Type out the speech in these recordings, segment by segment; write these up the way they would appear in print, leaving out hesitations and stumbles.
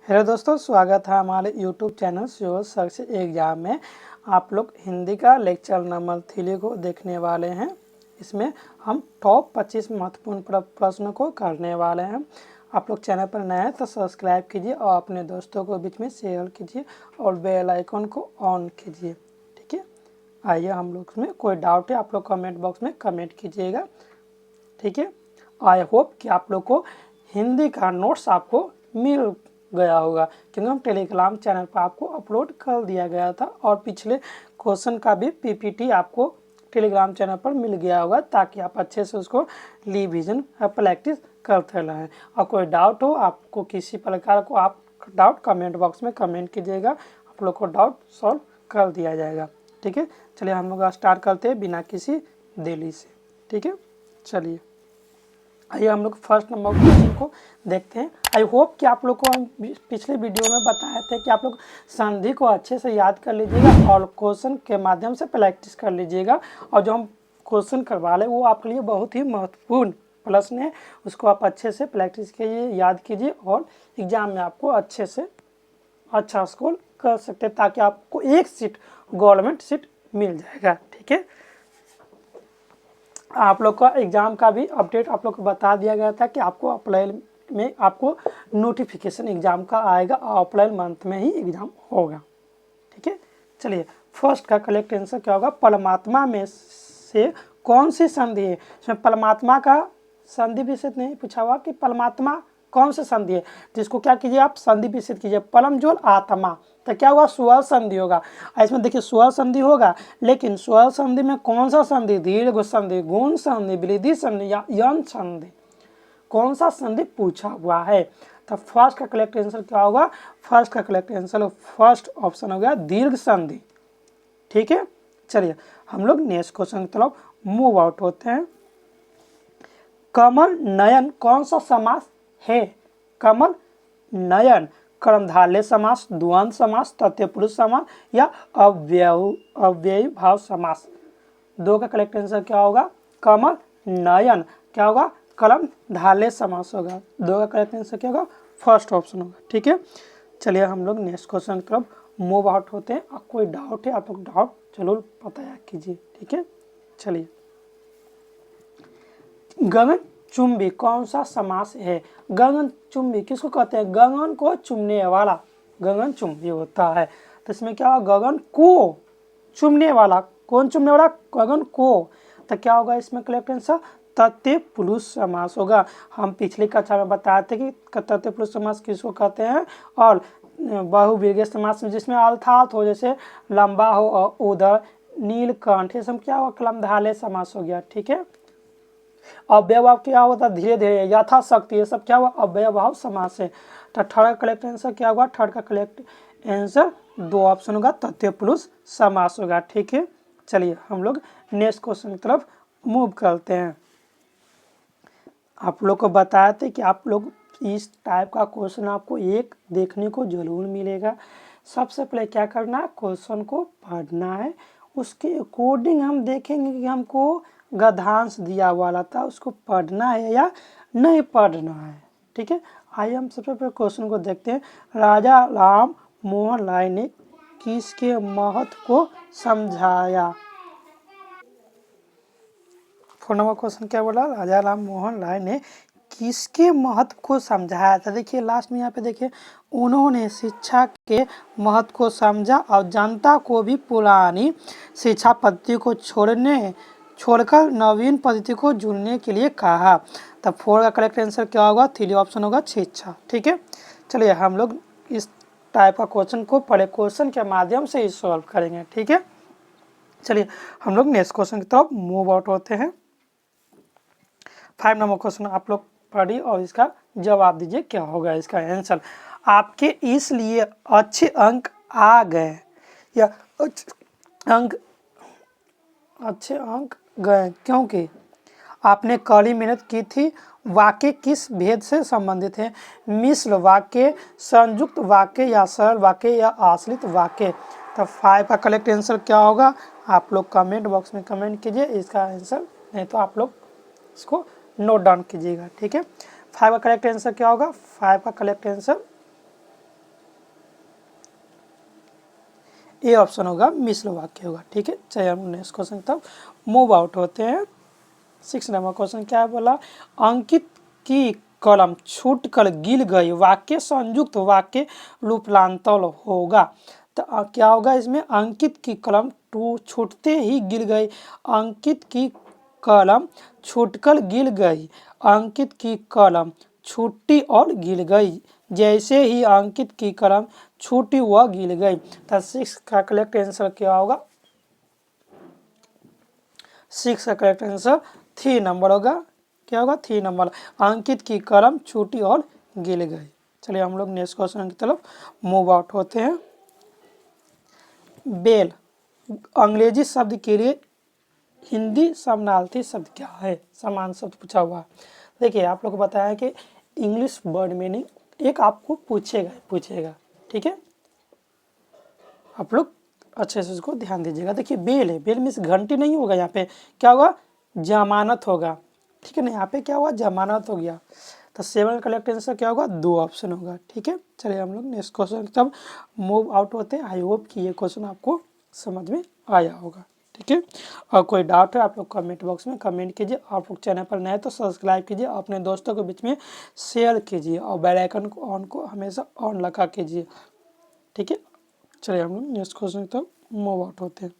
Hello दोस्तों, स्वागत है हमारे YouTube channel sure search exam में। आप लोग हिंदी का लेक्चर नंबर 3 को देखने वाले हैं। इसमें हम टॉप 25 महत्वपूर्ण प्रश्नों को करने वाले हैं। आप लोग चैनल पर नए हैं तो सब्सक्राइब कीजिए और अपने दोस्तों को बीच में शेयर कीजिए और बेल आइकन को ऑन कीजिए। ठीक है, आइए हम लोग इसमें कोई डाउट है आप लोग कमेंट बॉक्स में कमेंट कीजिएगा। ठीक है, आई होप कि आप लोग को हिंदी का नोट्स आपको मिल गया होगा, क्योंकि हम टेलीग्राम चैनल पर आपको अपलोड कर दिया गया था और पिछले क्वेश्चन का भी पीपीटी आपको टेलीग्राम चैनल पर मिल गया होगा, ताकि आप अच्छे से उसको रिवीजन प्रैक्टिस करते रहें। और कोई डाउट हो आपको किसी प्रकार को, आप डाउट कमेंट बॉक्स में कमेंट कीजिएगा, आप लोग को डाउट सॉल्व कर दिया जाएगा। ठीक है, चलिए हम लोग स्टार्ट करते हैं बिना किसी देरी से। ठीक है, चलिए आइए हम लोग फर्स्ट नंबर क्वेश्चन को देखते हैं। आई होप कि आप लोग को हम पिछले वीडियो में बताए थे कि आप लोग संधि को अच्छे से याद कर लीजिएगा और क्वेश्चन के माध्यम से प्रैक्टिस कर लीजिएगा। और जो हम क्वेश्चन करवा लें वो आपके लिए बहुत ही महत्वपूर्ण प्रश्न है, उसको आप अच्छे से प्रैक्टिस कीजिए, याद कीजिए और एग्जाम में आपको अच्छे से अच्छा स्कोर कर सकते हैं, ताकि आपको एक सीट गवर्नमेंट सीट मिल जाएगा। ठीक है, आप लोग का एग्ज़ाम का भी अपडेट आप लोग को बता दिया गया था कि आपको अप्रैल में आपको नोटिफिकेशन एग्ज़ाम का आएगा और अप्रैल मंथ में ही एग्ज़ाम होगा। ठीक है, चलिए फर्स्ट का करेक्ट आंसर क्या होगा? परमात्मा में से कौन सी संधि है? इसमें परमात्मा का संधि विषय नहीं पूछा हुआ कि परमात्मा कौन सा संधि है, जिसको क्या कीजिए आप संधि विषय कीजिए। परम जोल आत्मा, तो क्या होगा? स्वर संधि होगा। इसमें देखिए स्वर संधि होगा, लेकिन स्वर संधि में कौन सा संधि? दीर्घ संधि, गुण संधि, वृद्धि संधि या यन संधि, कौन सा संधि पूछा हुआ है? तो फर्स्ट का करेक्ट आंसर क्या होगा? फर्स्ट का करेक्ट आंसर फर्स्ट ऑप्शन हो गया दीर्घ संधि। ठीक है, चलिए हम लोग नेक्स्ट क्वेश्चन की तरफ मूव आउट होते हैं। कमल नयन कौन सा समास है? कमल नयन कर्मधारय समास, द्वंद्व समास, तृतीय पुरुष समास या अव्ययी भाव समास? दो का करेक्ट आंसर क्या होगा? कमल नयन क्या होगा? कर्मधारय समास होगा। दो का करेक्ट आंसर क्या होगा? फर्स्ट ऑप्शन होगा। ठीक है, चलिए हम लोग नेक्स्ट क्वेश्चन की तरफ मूव आउट होते हैं। और कोई डाउट है आप लोग डाउट जरूर बताया कीजिए। ठीक है, चलिए गगन चुंबी कौन सा समास है? गगन चुंबी किसको कहते हैं? गगन को चुमने वाला गगन चुंबी होता है। तो इसमें क्या होगा? गगन को चुमने वाला, कौन चुमने वाला? गगन को। तो क्या होगा इसमें करेक्ट आंसर? तृतीय पुरुष समास होगा। हम पिछली कक्षा में बताए थे कि तृतीय पुरुष समास किसको कहते हैं, और बहुव्रीहि समास में जिसमें अर्थात हो, जैसे लंबा हो और उधर नीलकंठ, ये सब क्या होगा? कर्मधारय समास हो गया। ठीक है, अव्ययभाव क्या होता है? धीरे धीरे, यथाशक्ति, ये सब क्या हुआ? अव्ययभाव समास है। तो थर्ड का करेक्ट आंसर क्या होगा? थर्ड का करेक्ट आंसर दो ऑप्शन होगा, तृतीय पुरुष समास होगा। ठीक है, चलिए हम लोग नेक्स्ट क्वेश्चन की तरफ मूव करते हैं। आप लोग को बताया थे कि आप लोग इस टाइप का क्वेश्चन आपको एक देखने को जरूर मिलेगा। सबसे पहले क्या करना है? क्वेश्चन को पढ़ना है, उसके अकॉर्डिंग हम देखेंगे कि हमको गद्यांश दिया हुआ था उसको पढ़ना है या नहीं पढ़ना है। ठीक है, आइए हम सबसे पहले क्वेश्चन को देखते हैं। राजा राम मोहन राय ने किसके महत्व को समझाया? 4 नंबर क्वेश्चन क्या बोला? राजा राम मोहन राय ने किसके महत्व को समझाया था? देखिए लास्ट में यहाँ पे देखिए, उन्होंने शिक्षा के महत्व को समझा और जनता को भी पुरानी शिक्षा पद्धति को छोड़कर नवीन पद्धति को जुड़ने के लिए कहा। तब 4 का करेक्ट आंसर क्या होगा? 3 ऑप्शन होगा शिक्षा। ठीक है, चलिए हम लोग इस टाइप का क्वेश्चन को पढ़े क्वेश्चन के माध्यम से ही सॉल्व करेंगे। ठीक है, चलिए हम लोग नेक्स्ट क्वेश्चन की तरफ मूव आउट होते हैं। 5 नंबर क्वेश्चन आप लोग पढ़िए और इसका जवाब दीजिए क्या होगा इसका आंसर। आपके इसलिए अच्छे अंक आ गए या अच्छे अंक गए क्योंकि आपने कड़ी मेहनत की थी। वाक्य किस भेद से संबंधित है? मिश्र वाक्य, संयुक्त वाक्य या सरल वाक्य या आश्रित वाक्य? तो 5 का करेक्ट आंसर क्या होगा? आप लोग कमेंट बॉक्स में कमेंट कीजिए इसका आंसर, नहीं तो आप लोग इसको नोट डाउन कीजिएगा। ठीक है, 5 का करेक्ट आंसर क्या होगा? 5 का करेक्ट आंसर ए ऑप्शन होगा मिश्र वाक्य होगा। ठीक है, चलिए हम नेक्स्ट क्वेश्चन तब मूव आउट होते हैं। 6 नंबर क्वेश्चन क्या बोला, अंकित की कलम छूटकर गिर गई, वाक्य संयुक्त वाक्य लुप्लांतल होगा। तो क्या होगा इसमें, अंकित की कलम छूटते ही गिर गई, अंकित की कलम छूटकर गिर गई, अंकित की कलम छूटी और गिर गई, जैसे ही अंकित की कलम छूटी वह गिर गई। तो 6 का करेक्ट आंसर क्या होगा, 6 का करेक्ट आंसर 3 नंबर होगा। क्या होगा, 3 नंबर, अंकित की कलम छूटी और गिर गई। चलिए हम लोग नेक्स्ट क्वेश्चन की तरफ मूव आउट होते हैं। बेल अंग्रेजी शब्द के लिए हिंदी समानार्थी शब्द क्या है, समान शब्द पूछा हुआ है। देखिए आप लोग को बताया कि इंग्लिश वर्ड मीनिंग एक आपको पूछेगा। ठीक है, आप लोग अच्छे से उसको ध्यान दीजिएगा। देखिए बेल है, बेल मीन्स घंटी नहीं होगा, यहाँ पे क्या होगा, जमानत होगा। ठीक है ना, यहाँ पे क्या हुआ, जमानत हो गया। तो 7 का करेक्ट आंसर क्या होगा, 2 ऑप्शन होगा। ठीक है, चलिए हम लोग नेक्स्ट क्वेश्चन तब मूव आउट होते हैं। आई होप कि ये क्वेश्चन आपको समझ में आया होगा। ठीक है, और कोई डाउट है आप लोग कमेंट बॉक्स में कमेंट कीजिए। आप लोग चैनल पर नए तो सब्सक्राइब कीजिए, अपने दोस्तों के बीच में शेयर कीजिए और बेल आइकन को ऑन को हमेशा ऑन लगा कीजिए। ठीक है, चलिए हम लोग नेक्स्ट क्वेश्चन तक मूव आउट होते हैं।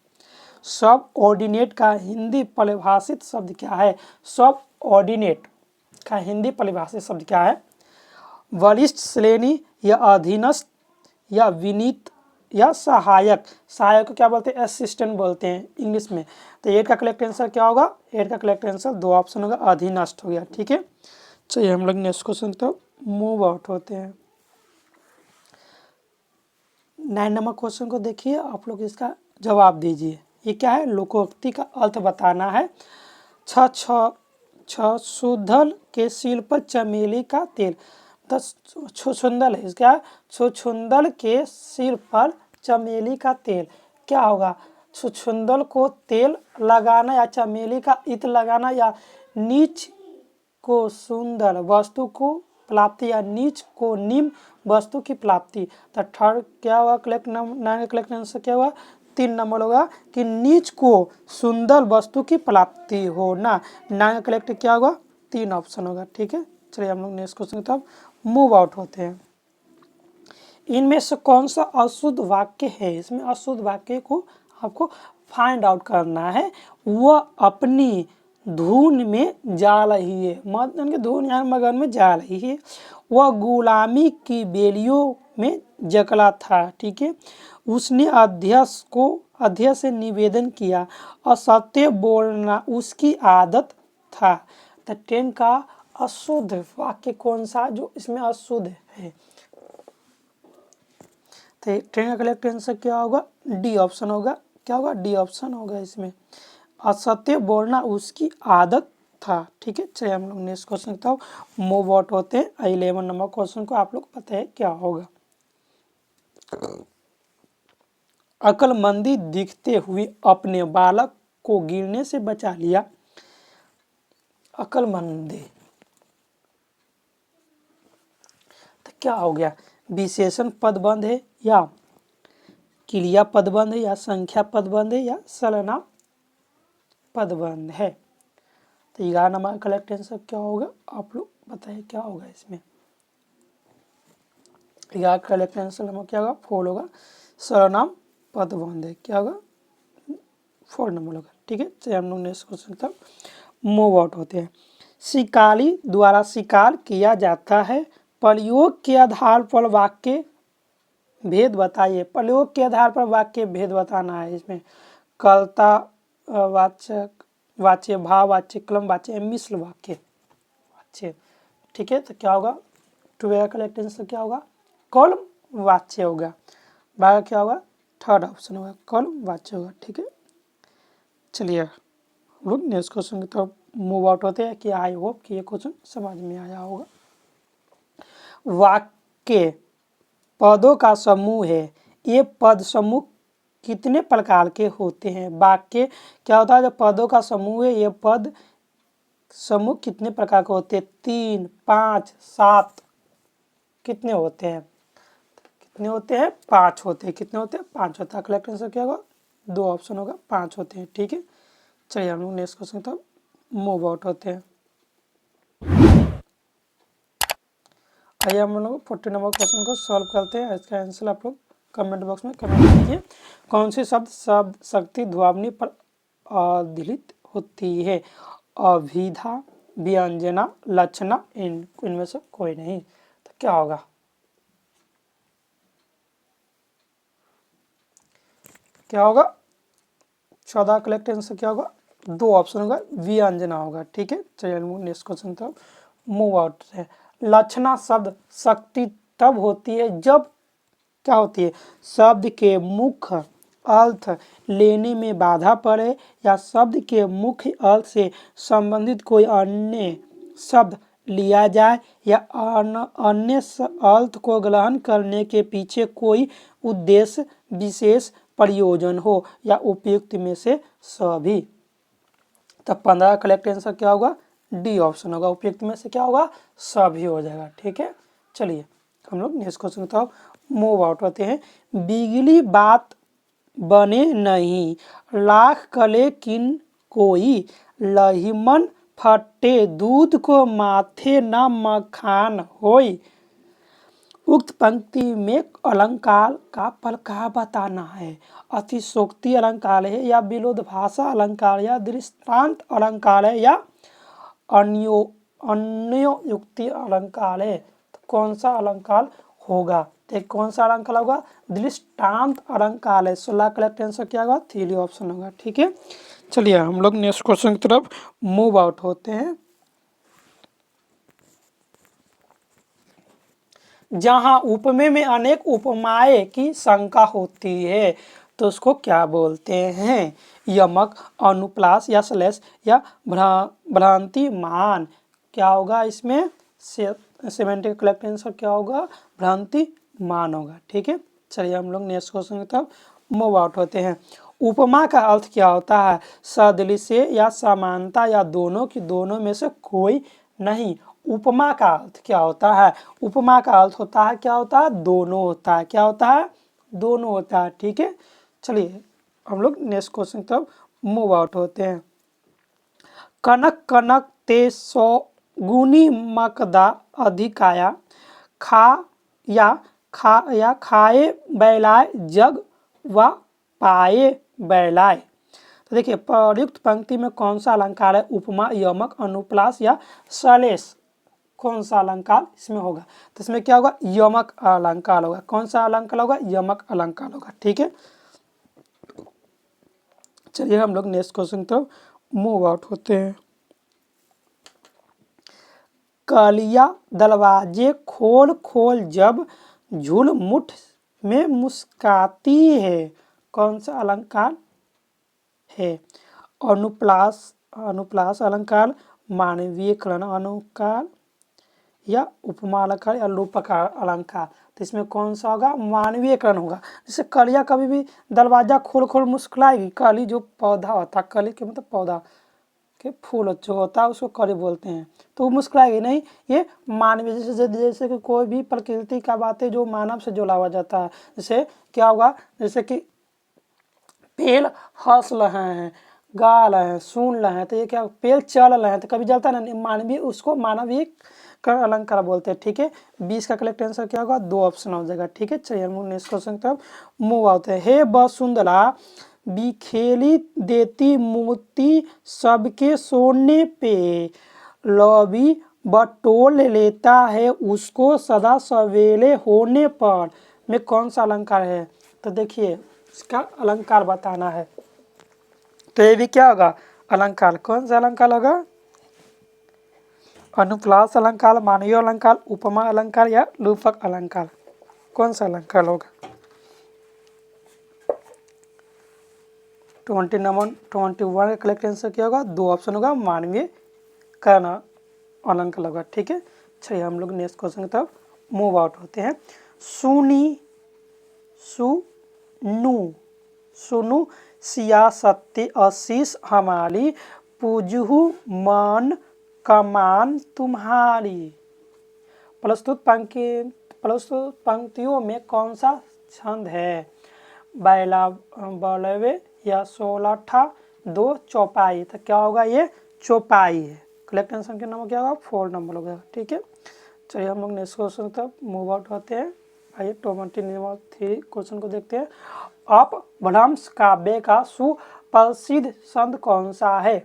सब ऑर्डिनेट का हिंदी परिभाषित शब्द क्या है, सब ऑर्डिनेट का हिंदी परिभाषित शब्द क्या है, वरिष्ठ श्रेणी या अधीनस्थ या विनीत या सहायक। सहायक को क्या बोलते हैं, असिस्टेंट बोलते हैं इंग्लिश में। तो 8 का करेक्ट आंसर क्या होगा, 8 का करेक्ट आंसर 2 ऑप्शन होगा, अधीनस्थ हो गया। ठीक है, चलिए हम लोग नेक्स्ट क्वेश्चन तक मूव आउट होते हैं। 9 नंबर क्वेश्चन को देखिए, आप लोग इसका जवाब दीजिए। ये क्या है, लोकोक्ति का अर्थ बताना है। छछूंदर के सिर पर चमेली का तेल, छछूंदर है इसका, छछूंदर के सिर पर चमेली का तेल क्या होगा, छछूंदर को तेल लगाना या चमेली का इत्र लगाना या नीच को सुंदर वस्तु को प्राप्ति या नीच को निम्न वस्तु की प्राप्ति। तो थर्ड क्या हुआ, कलेक्ट 9 कलेक्ट आंसर क्या हुआ, 3 नंबर होगा कि नीच को सुंदर वस्तु की प्राप्ति होना। 9 कलेक्ट क्या होगा, 3 ऑप्शन होगा। ठीक है, चलिए हम लोग नेक्स्ट क्वेश्चन की तरफ मूव आउट होते हैं। इनमें से कौन सा अशुद्ध वाक्य है, इसमें अशुद्ध वाक्य को आपको फाइंड आउट करना है। वह अपनी धुन में जा रही है, मदन की धुन यहाँ मगन में जा रही है। वह गुलामी की बेलियों में जकड़ा था। ठीक है, उसने अध्यक्ष से निवेदन किया, असत्य बोलना उसकी आदत था। तो 10 का अशुद्ध वाक्य कौन सा जो इसमें अशुद्ध है, तो 10 का करेक्ट आंसर क्या होगा, डी ऑप्शन होगा। क्या होगा, डी ऑप्शन होगा। इसमें असत्य बोलना उसकी आदत था। ठीक है, चलिए हम लोग नेक्स्ट क्वेश्चन तो मूव आउट होते हैं। 11 नंबर क्वेश्चन को आप लोग पता है क्या होगा, अक्लमंदी दिखते हुए अपने बालक को गिरने से बचा लिया। अक्लमंदी तो क्या हो गया, विशेषण पदबंध है या क्रिया पदबंध है या संख्या पदबंध है या सर्वनाम पदबंध है। तो 11 नंबर करेक्ट आंसर क्या होगा, आप लोग बताइए क्या होगा इसमें। 11 करेक्ट आंसर नंबर क्या होगा, 4 होगा, सर्वनाम पदबंध है। क्या होगा, 4 नंबर होगा। ठीक है, चलिए हम लोग नेक्स्ट क्वेश्चन तक मूव आउट होते हैं। शिकारी द्वारा शिकार किया जाता है, प्रयोग के आधार पर वाक्य भेद बताइए। प्रयोग के आधार पर वाक्य भेद बताना है। इसमें कर्ता वाचक वाच्य, भाव वाच्य, क्रम वाच्य, मिश्र वाक्य वाच्य। ठीक है, तो क्या होगा, 12 का करेक्ट आंसर क्या होगा, कर्म वाच्य होगा। 12 क्या होगा, थर्ड ऑप्शन होगा, कर्म वाच्य होगा। ठीक है, चलिए हम लोग नेक्स्ट क्वेश्चन की तरफ मूव आउट होते हैं कि आई होप कि ये क्वेश्चन समझ में आया होगा। वाक्य पदों का समूह है, ये पद समूह कितने प्रकार के होते हैं। वाक्य क्या होता है, जब पदों का समूह है, ये पद समूह कितने प्रकार के होते हैं, 3, 5, 7 कितने होते हैं, कितने होते हैं? 5 होते हैं। कितने होते हैं? 5 होता है। करेक्ट आंसर क्या होगा? 2 ऑप्शन होगा, 5 होते हैं। ठीक है, चलिए हम लोग नेक्स्ट क्वेश्चन तब मूव आउट होते हैं। आइए हम लोग 40 नंबर क्वेश्चन को सॉल्व करते हैं। इसका आंसर आप लोग कमेंट बॉक्स में कमेंट कीजिए। कौन सी शब्द शक्ति ध्वनि पर आधारित होती है? अभिधा, व्यंजना, लक्षणा, इनमें से कोई नहीं। तो क्या होगा? क्या होगा? 14 करेक्ट आंसर क्या होगा? 2 ऑप्शन होगा, व्यंजना होगा। ठीक है, चलिए नेक्स्ट क्वेश्चन तब मूव आउट है। लक्षणा शब्द शक्ति तब होती है जब क्या होती है? शब्द के मुख्य अर्थ लेने में बाधा पड़े या शब्द के मुख्य अर्थ से संबंधित कोई अन्य शब्द लिया जाए या अन्य अर्थ को ग्रहण करने के पीछे कोई उद्देश्य विशेष प्रयोजन हो या उपयुक्त में से सभी। तब 15 करेक्ट आंसर क्या होगा? डी ऑप्शन होगा। उपयुक्त में से क्या होगा? सभी हो जाएगा। ठीक है, चलिए हम लोग नेक्स्ट क्वेश्चन तो मूव आउट होते हैं। बिगली बात बने नहीं, लाख कले किन कोई, लहिमन फटे दूध को माथे न मखान होई। उक्त पंक्ति में अलंकार का प्रकार बताना है। अतिशोक्ति अलंकार है या विरोधाभास अलंकार या दृष्टांत अलंकार है या अन्योयुक्ति अलंकार है। तो कौन सा अलंकार होगा? तो कौन सा अलंकार होगा? दृष्टांत अलंकार है। 16 करेक्ट आंसर क्या होगा? 3 ऑप्शन होगा। ठीक है, चलिए हम लोग नेक्स्ट क्वेश्चन की तरफ मूव आउट होते हैं। जहां उपमेय में अनेक उपमाएं की शंका होती है तो उसको क्या बोलते हैं? यमक, अनुप्रास या श्लेष या भ्रांतिमान। क्या होगा इसमें? 70 करेक्ट आंसर क्या होगा? भ्रांतिमान होगा। ठीक है, चलिए हम लोग नेक्स्ट क्वेश्चन की तरफ मूव आउट होते हैं। उपमा का अर्थ क्या होता है? सदृश्य या समानता या दोनों की दोनों में से कोई नहीं। उपमा का अर्थ क्या होता है? उपमा का अर्थ होता है क्या होता है? दोनों होता है। क्या होता है? दोनों होता है। ठीक है, चलिए हम लोग नेक्स्ट क्वेश्चन तब मूव आउट होते हैं। कनक कनक ते सौ गुनी मकदा अधिकाया, खाए बैलाय जग व पाए बैलाय। तो देखिए प्रयुक्त पंक्ति में कौन सा अलंकार है? उपमा, यमक, अनुप्रास या श्लेष। कौन सा अलंकार इसमें होगा? तो इसमें क्या होगा? यमक अलंकार होगा। कौन सा अलंकार होगा? यमक अलंकार होगा। ठीक है, चलिए हम लोग नेक्स्ट क्वेश्चन तो मूव आउट होते हैं। कलिया दरवाजे खोल खोल जब झुलमुठ में मुस्काती है। कौन सा अलंकार है? अनुप्रास अलंकार, मानवीयकरण अलंकार या उपमा अलंकार या रूपकार अलंकार। तो इसमें कौन सा होगा? मानवीयकरण होगा। जैसे कलिया कभी भी दरवाजा खोल खोल मुस्कुराएगी। कली जो पौधा होता है, कली के मतलब पौधा के फूल जो होता है उसको कली बोलते हैं, तो वो मुस्कुराएगी नहीं। ये मानवीय जैसे कि कोई भी प्रकृति का बातें जो मानव से जुड़ा हुआ जाता है। जैसे क्या होगा? जैसे कि पेड़ हंस रहे हैं, गा रहे हैं, सुन रहे हैं, तो ये क्या? पेड़ चल रहे हैं तो कभी जलता नहीं। मानवीय उसको मानवीय अलंकार बोलते हैं। ठीक है, 20 का करेक्ट आंसर क्या होगा? 2 ऑप्शन हो जाएगा। ठीक है, चलिए हम नेक्स्ट क्वेश्चन की तरफ मूव आते हैं। हे वसुंधरा बिखेली देती मोती सबके सोने पे, लौबी बटोर लेता है उसको सदा सवेरे होने पर। में कौन सा अलंकार है? तो देखिए इसका अलंकार बताना है। तो ये भी क्या होगा? अलंकार। कौन सा अलंकार होगा? अनुप्रास अलंकार, मानवीय अलंकार, उपमा अलंकार या रूपक अलंकार। कौन सा अलंकार होगा? 21 का करेक्ट आंसर क्या होगा? 2 ऑप्शन होगा, मानवीय करण अलंकार होगा। ठीक है, चलिए हम लोग नेक्स्ट क्वेश्चन की तरफ मूव आउट होते हैं। सुनी सुनु सियासत्ते आशीष हमारी, पूजहु मान कमान तुम्हारी। प्रस्तुत पंक्ति प्रस्तुत पंक्तियों में कौन सा छंद है? बैला बलवे या सोलठा, दो चौपाई। तो क्या होगा? ये चौपाई है। करेक्ट आंसर के नंबर क्या होगा? 4 नंबर होगा। ठीक है, चलिए हम लोग नेक्स्ट क्वेश्चन तक मूव आउट होते हैं। आइए 20 नंबर 3 क्वेश्चन को देखते हैं। अपभ्रंश काव्य का सुप्रसिद्ध संत कौन सा है?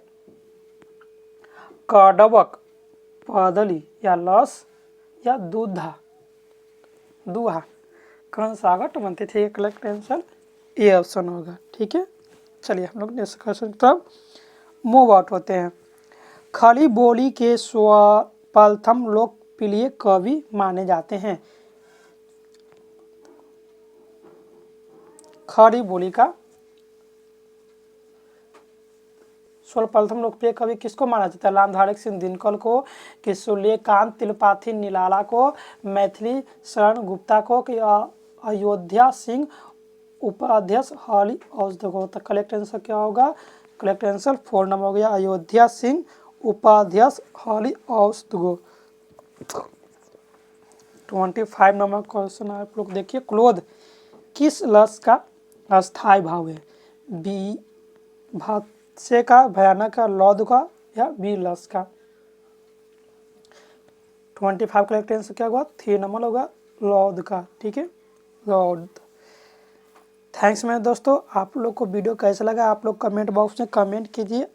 कडवक, पदली या लस या दूधा? दुहा। कौन सा होगा? 23 करेक्ट आंसर ये ऑप्शन होगा। ठीक है, चलिए हम लोग नेक्स्ट क्वेश्चन तब मूव आउट होते हैं। खड़ी बोली के प्रथम लोकप्रिय कवि माने जाते हैं। खड़ी बोली का सर्वप्रथम लोकप्रिय कवि किसको माना जाता है? रामधारी सिंह दिनकर को, कि सूर्यकांत त्रिपाठी निराला को, मैथिली शरण गुप्ता को, कि अयोध्या सिंह उपाध्याय हरि औषध को? तो करेक्ट आंसर क्या होगा? करेक्ट आंसर 4 नंबर हो गया, अयोध्या सिंह उपाध्याय हरि औषध को। 25 नंबर क्वेश्चन आप लोग देखिए। क्रोध किस रस का अस्थायी भाव है? बी भाष्य का, भयानक का, लौध का या बी रस का? 25 करेक्ट आंसर क्या होगा? 3 नंबर होगा, लौध का। ठीक है, लौध। थैंक्स मेरे दोस्तों, आप लोग को वीडियो कैसा लगा आप लोग कमेंट बॉक्स में कमेंट कीजिए,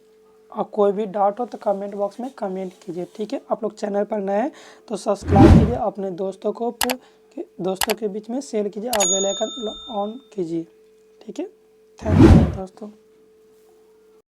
और कोई भी डाउट हो तो कमेंट बॉक्स में कमेंट कीजिए। ठीक है, आप लोग चैनल पर नए हैं तो सब्सक्राइब कीजिए, अपने दोस्तों के बीच में शेयर कीजिए और बेल आइकन ऑन कीजिए। ठीक है, थैंक यू दोस्तों।